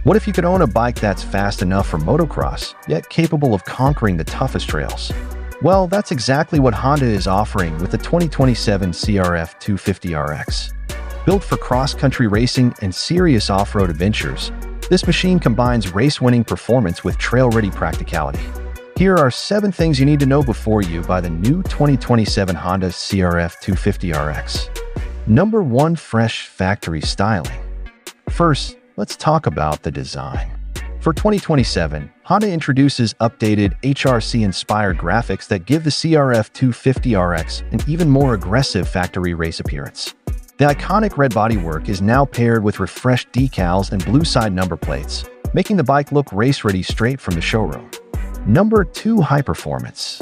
What if you could own a bike that's fast enough for motocross, yet capable of conquering the toughest trails? Well, that's exactly what Honda is offering with the 2027 CRF250RX. Built for cross-country racing and serious off-road adventures, this machine combines race-winning performance with trail-ready practicality. Here are 7 things you need to know before you buy the new 2027 Honda CRF250RX. Number 1. Fresh factory styling. First, let's talk about the design. For 2027, Honda introduces updated HRC-inspired graphics that give the CRF250RX an even more aggressive factory race appearance. The iconic red bodywork is now paired with refreshed decals and blue side number plates, making the bike look race-ready straight from the showroom. Number 2. High performance.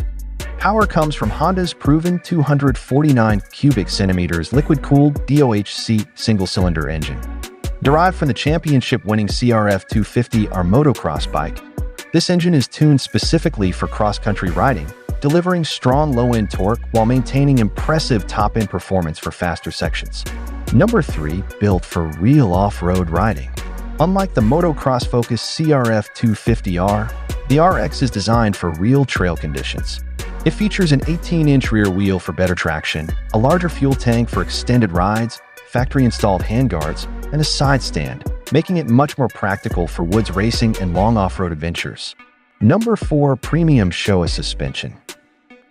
Power comes from Honda's proven 249 cubic centimeters liquid-cooled DOHC single-cylinder engine. Derived from the championship-winning CRF250R motocross bike, this engine is tuned specifically for cross-country riding, delivering strong low-end torque while maintaining impressive top-end performance for faster sections. Number 3. Built for real off-road riding. Unlike the motocross-focused CRF250R, the RX is designed for real trail conditions. It features an 18-inch rear wheel for better traction, a larger fuel tank for extended rides, factory-installed handguards, and a side stand, making it much more practical for woods racing and long off-road adventures. Number 4. Premium Showa suspension.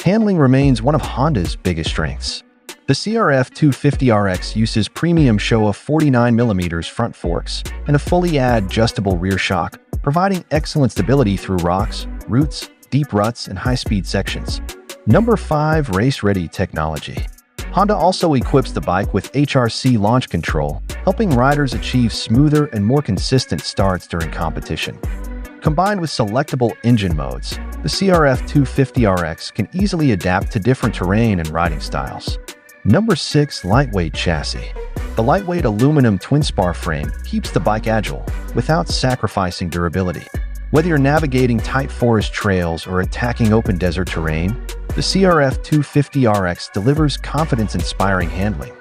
Handling remains one of Honda's biggest strengths. The CRF250RX uses premium Showa 49mm front forks and a fully adjustable rear shock, providing excellent stability through rocks, roots, deep ruts, and high-speed sections. Number 5. Race-ready technology. Honda also equips the bike with HRC Launch Control, helping riders achieve smoother and more consistent starts during competition. Combined with selectable engine modes, the CRF250RX can easily adapt to different terrain and riding styles. Number 6. Lightweight chassis. The lightweight aluminum twin-spar frame keeps the bike agile without sacrificing durability. Whether you're navigating tight forest trails or attacking open desert terrain, the CRF250RX delivers confidence-inspiring handling.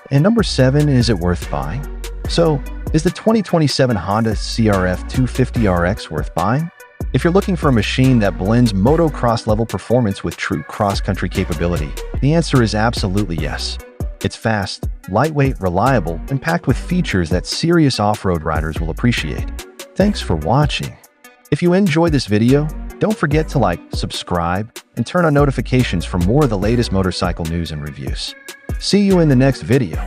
And number 7. Is it worth buying? So, is the 2027 Honda CRF250RX worth buying? If you're looking for a machine that blends motocross-level performance with true cross-country capability, the answer is absolutely yes. It's fast, lightweight, reliable, and packed with features that serious off-road riders will appreciate. Thanks for watching. If you enjoyed this video, don't forget to like, subscribe, and turn on notifications for more of the latest motorcycle news and reviews. See you in the next video.